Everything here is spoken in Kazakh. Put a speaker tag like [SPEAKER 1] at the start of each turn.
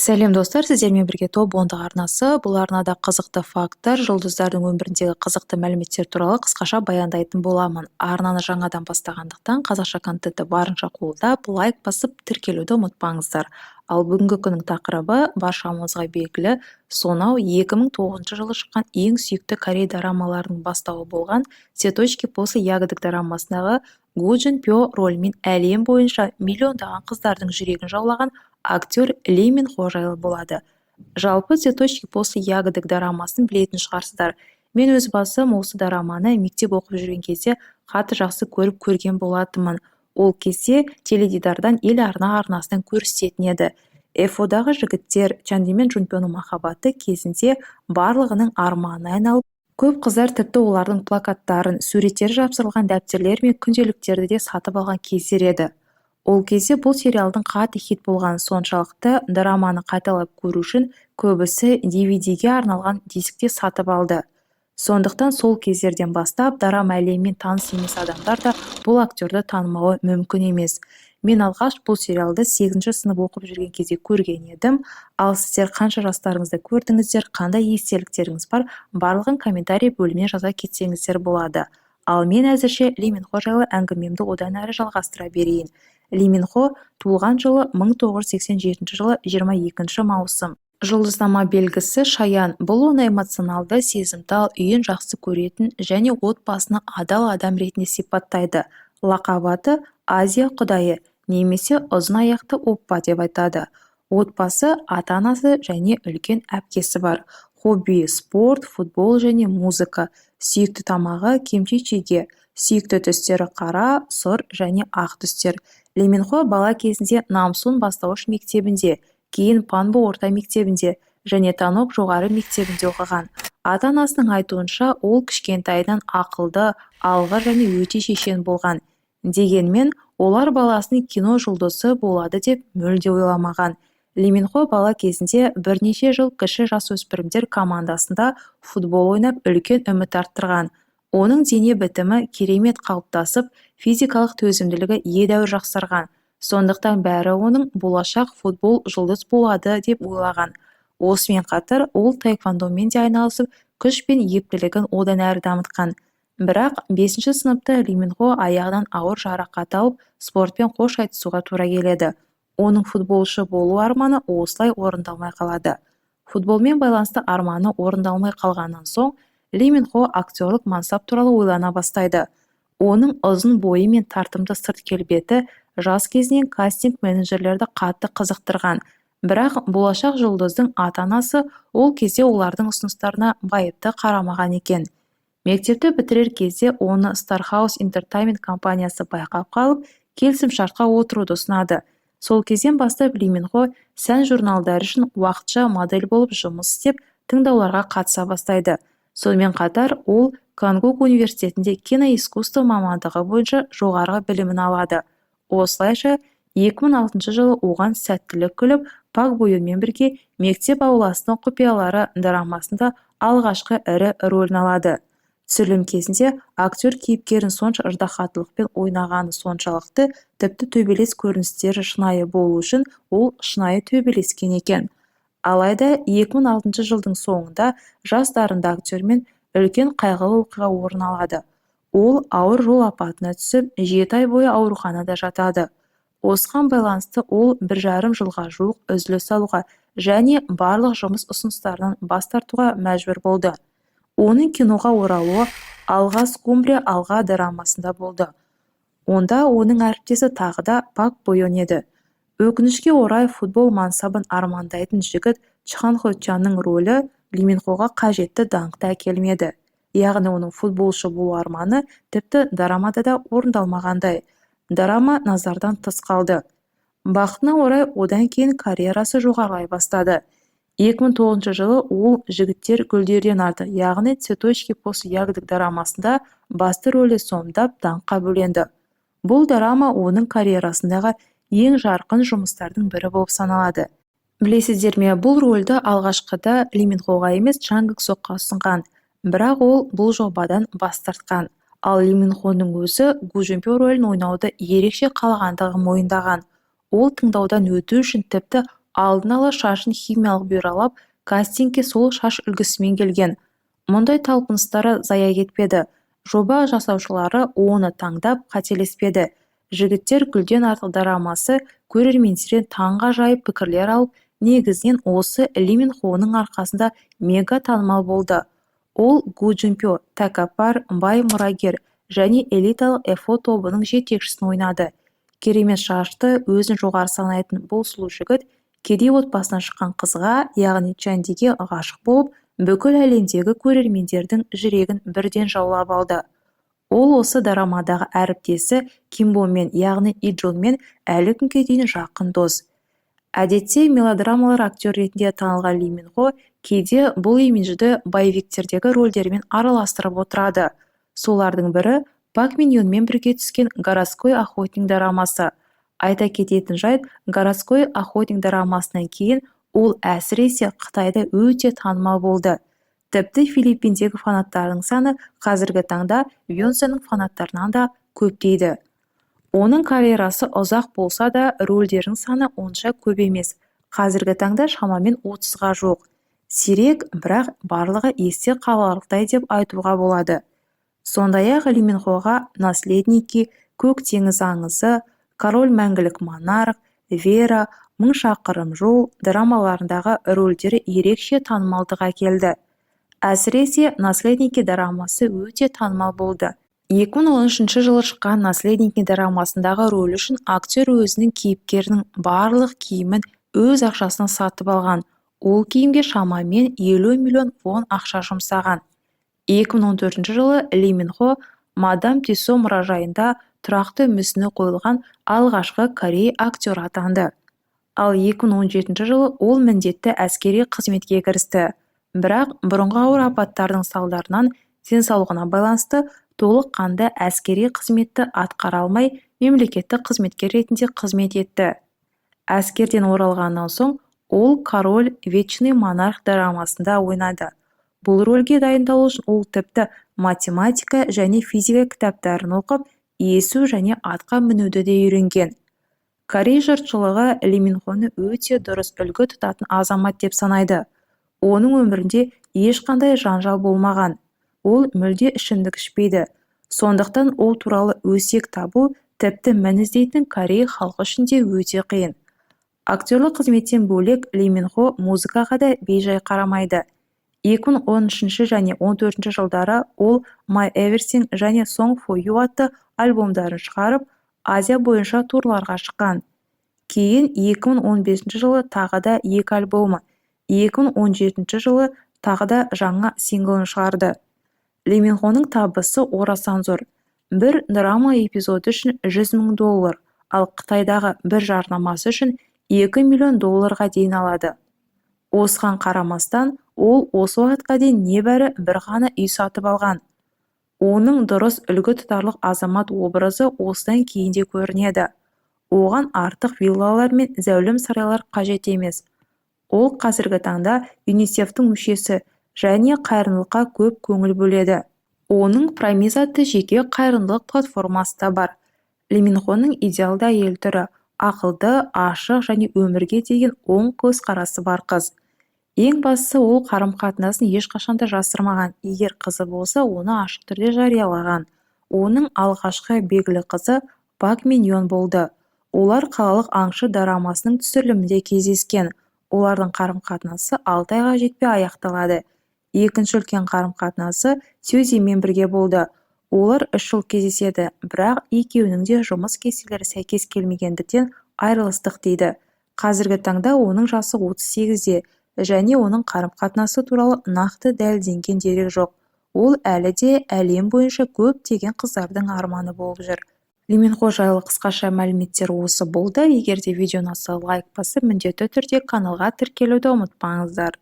[SPEAKER 1] Сәлем достар, сіздермен бірге топ 10 арнасы. Бұл арнада қызықты факттар, жұлдыздардың өміріндегі қызықты мәліметтер туралы қысқаша баяндайтын боламын. Арнаны жаңадан бастағандықтан қазақша контентті барынша қолдап, лайк басып, тіркелуді ұмытпаңыздар. Ал бүгінгі күннің тақырыбы баршамызға белгілі, сонау 2009 жылы шыққан ең сүйікті Корей дорамаларының бастауы болған «Цветочки после ягодок» дорамасындағы Го Джин Пё рөлімен әлем бойынша миллиондаған қыздардың жүрегін жаулаған актер Ли Мин Хо жайлы болады. Жалпы «Цветочки после ягодок» дорамасын білетін шығарсыздар. Мен өз басым осы дораманы мектеп оқып жүрген кезде қатты жақсы көрген болатынмын. Ол кезде теледидардан ел арнасынан көрсететін еді. ФО-дағы жігіттер Чанди мен Джунпёның махаббаты кезінде барлығының арманына айналып, көп қыздар тіпті олардың плакаттарын, суреттері жапсырылған дәптерлер мен күнделіктерді де сатып алған кездер еді. Ол кезде бұл сериалдың қатты хит болғаны соншалықты дораманы қайталап көру үшін көбісі DVD-ге арналған дискте сатып алды. Сондықтан сол кездерден бастап дорама әлемімен таныс емес адамдар да бұл актерді танымауы мүмкін емес. Мен алғаш бұл сериалды 8-ші сынып оқып жүрген кезде көрген едім. Ал сіздер қанша жастарыңызда көрдіңіздер, қандай естеліктеріңіз бар, барлығын комментарий бөліміне жаза кетсеңіздер болады. Ал мен әзірше Ли Мин Хо жайлы әңгімемді одан әрі жалғастыра берейін. Ли Мин Хо туылған жылы 1987 жылы 22 маусым. Жұлдызнама белгісі шаян. Бұл оны эмоционалды, сезімтал, үйін жақсы көретін және отбасына адал адам ретінде сипаттайды. Лақап аты Азия құдайы немесе ұзын аяқты оппа деп айтады. Отбасы, ата-анасы және үлкен әпкесі бар. Хобби спорт, футбол және музыка. Сүйікті тамағы кимчи-чиге. Сүйікті түстері қара, сұр және ақ түстер. Ли Мин Хо бала кезінде Намсун бастауыш мектебінде, кейін Панбо орта мектебінде және Танок жоғары мектебінде оқыған. Ата-анасының айтуынша, ол кішкентайдан ақылды, алғыр және өте шешен болған. Дегенмен, олар баласының кино жұлдызы болады деп мүлде ойламаған. Ли Мин Хо бала кезінде бірнеше жыл кіші жасөспірімдер командасында футбол ойнап үлкен үміт арттырған. Оның дене бітімі керемет қалыптасып, физикалық төзімділігі едәуір жақсарған. Сондықтан бәрі оның болашақ футбол жұлдыз болады деп ойлаған. Осымен қатар ол таэквондомен де айналысып, күш пен ептілігін одан әрі дамытқан. Бірақ 5-ші сыныпта Ли Мин Хо аяғынан ауыр жарақат алып, спортпен қош айтысуға тура келеді. Оның футболшы болу арманы осылай орындалмай қалады. Футболмен байланысты арманы орындалмай қалғаннан соң, Ли Мин Хо актерлік мансап туралы ойлана бастайды. Оның ұзын бойы мен тартымды сырт келбеті жас кезінен кастинг менеджерлерді қатты қызықтырған. Бірақ болашақ жұлдыздың ата-анасы ол кезде олардың ұсыныстарына байыпты қарамаған екен. Мектепті бітірер кезде оны Star House Entertainment компаниясы байқап қалып, келісімшартқа отыруды ұсынады. Сол кезден бастап Ли Мин Хо сән журналдары үшін уақытша модель болып жұмыс істеп, тыңдауларға қатыса бастайды. Сонымен қатар ол Кангук университетінде киноискусство мамандығы бойынша жоғарғы білімін алады. Осылайша 2006 жылы оған сәттілік күліп, Пак Бо Юнмен бірге мектеп ауласының құпиялары дорамасында алғашқы ірі рөлін алады. Түсірілім кезінде актер кейіпкерін сонша ыждаһаттылықпен ойнағаны соншалықты, тіпті төбелес көріністері шынайы болу үшін ол шынайы төбелескен екен. Алайда 2006 жылдың соңында жас дарынды актермен үлкен қайғылы оқиға орын алады. Ол ауыр жол апатына түсіп, 7 ай бойы ауруханада жатады. Осыған байланысты ол 1,5 жылға жуық үзіліс алуға және барлық жұмыс ұсыныстарынан бас тартуға мәжбүр болды. Оның киноға оралуы «Алға скумбрия алға» дорамасында болды. Онда оның әріптесі тағы да Пак Бо Юн еді. Өкінішке орай футбол мансабын армандайтын жігіт Чхан Хо Чанның рөлі Ли Мин Хоға қажетті даңқты әкелмеді. Яғни оның футболшы болу арманы тіпті дорамада да орындалмағандай. Дорама назардан тыс қалды. Бақытына орай одан кейін карьерасы жоғарылай бастады. 2009 жылы ол жігіттер гүлдерден арды, яғни «Цветочки после ягодок» дорамасында басты рөлі сомдап даңққа бөленді. Бұл дорама оның карьерасындағы ең жарқын жұмыстардың бірі болып саналады. Білесіздер ме, бұл рөлді алғашқыда Ли Мин Хоға емес Чан Гик Сокқа ұсынған, бірақ ол бұл жобадан бас тартқан. Ал Ли Мин Хоның өзі Го Джин Пё рөлін ойнауды ерекше қалағандығын мойындаған. Ол тыңдаудан өту үшін тіпті алдын ала шашын химиялық бұйралап, кастингке сол шаш үлгісімен келген. Мұндай талпыныстары зая кетпеді. Жоба жасаушылары оны таңдап қателеспеді. Жігіттер гүлден артық дорамасы көрермендерден таңғажайып пікірлер алып, негізінен осы Ли Мин Хоның арқасында мега танымал болды. Ол Гу Джунпё, тәкаппар, бай мұрагер және элиталық эфо тобының жетекшісін ойнады. Керемет шашты, өзін жоғары санайтын бұл сұлу жігіт кедей отбасынан шыққан қызға, яғни Чандиге ғашық болып, бүкіл әлемдегі көрермендердің жүрегін бірден жаулап алды. Ол осы дорамадағы әріптесі Кимбомен, яғни Иджонмен әлі күнге дейін жақын дос. Әдетте мелодрамалар актер ретінде танылған Ли Мин Хо кейде бұл имиджді боевиктердегі рөлдермен араластырып отырады. Солардың бірі Пак Мин Йонмен бірге түскен «Городской охотник» дорамасы. Айта кететін жайт, «Городской охотник» дорамасынан кейін ол әсіресе Қытайда өте танымал болды. Тіпті Филиппиндегі фанаттардың саны қазіргі таңда Бейонсенің фанаттарынан да көп дейді. Оның карьерасы ұзақ болса да, рөлдердің саны онша көп емес. Қазіргі таңда шамамен 30-ға жоқ. Сирек, бірақ барлығы есте қаларлықтай деп айтуға болады. Сондай-ақ Ли Мин Хоға «Наследники», «Көк теңіз аңызы», «Король мәңгілік монарх», «Вера», «Мың шақырым жол» драмаларындағы рөлдері ерекше танымалдық әкелді. Әсіресе «Наследники» дорамасы өте танымал болды. 2013 жылы шыққан «Наследники» дорамасындағы рөл үшін актер өзінің кейіпкерінің барлық киімін өз ақшасына сатып алған. Ол киімге шамамен 50 миллион вон ақша жұмсаған. 2014 жылы Ли Мин Хо Мадам Тюссо мұражайында тұрақты мүсіні қойылған алғашқы корей актер атанды. Ал 2017 жылы ол міндетті әскери қызметке кірісті. Бірақ бұрынғы ауыр апаттардың салдарынан денсаулығына байланысты толыққанды әскери қызметті атқара алмай, мемлекеттік қызметкер ретінде қызмет етті. Әскерден оралғаннан соң ол «Король вечный монарх» дорамасында ойнады. Бұл рөлге дайындалу үшін ол тіпті математика және физика кітаптарын оқып, есу және атқа мінуді де үйренген. Корей жұртшылығы Ли Мин Хоны өте дұрыс үлгі тұтатын азамат деп санайды. Оның өмірінде ешқандай жанжал болмаған. Ол мүлде ішімдік ішпейді. Сондықтан ол туралы өсек табу тіпті мән іздейтін Корей халқы үшін де өте қиын. Актерлік қызметтен бөлек Ли Мин Хо музыкаға да бейжай қарамайды. 2013 және 2014 жылдары ол My Everything және Song for You атты альбомдарын шығарып, Азия бойынша турларға шыққан. Кейін 2015 жылы тағы да 2 альбомы, 2017 жылы тағы да жаңа синглын шығарды. Ли Мин Хоның табысы орасан зор. Бір драма эпизоды үшін $100,000, ал Қытайдағы бір жарнамасы үшін $2 миллион дейін алады. Осыған қарамастан, ол осы уақытқа дейін небәрі бір ғана үй сатып алған. Оның дұрыс үлгі тұтарлық азамат образы осыдан кейін де көрінеді. Оған артық виллалар мен зәулім сарайлар қажет емес. Ол қазіргі таңда ЮНИСЕФ-тің мүшесі және қайырымдылыққа көп көңіл бөледі. Оның Праймиз атты жеке қайырымдылық платформасы да бар. Ли Мин Хоның идеалды әйел түрі, ақылды, ашық және өмірге деген оң көзқарасы бар қыз. Ең бастысы, ол қарым-қатынасын ешқашанда жасырмаған. Егер қызы болса, оны ашық түрде жариялаған. Оның алғашқы белгілі қызы Пак Мин Йон болды. Олар қалалық аңшы дорамасының түсірілімінде кездескен. Олардың қарым-қатынасы 6 айға жетпей аяқталады. Екінші үлкен қарым-қатынасы Сюзимен бірге болды. Олар 3 жыл кездеседі, бірақ екеуінің де жұмыс кестелері сәйкес келмегендіктен айырылыстық дейді. Қазіргі таңда оның жасы 38-де және оның қарым-қатынасы туралы нақты дәлелденген дерек жоқ. Ол әлі де әлем бойынша көптеген қыздардың арманы болып жүр. Ли Мин Хо жайлы қысқаша мәліметтер осы болды. Егер де видео ұнаса, лайк басып, міндетті түрде каналға тіркелуді ұмытпаңыздар.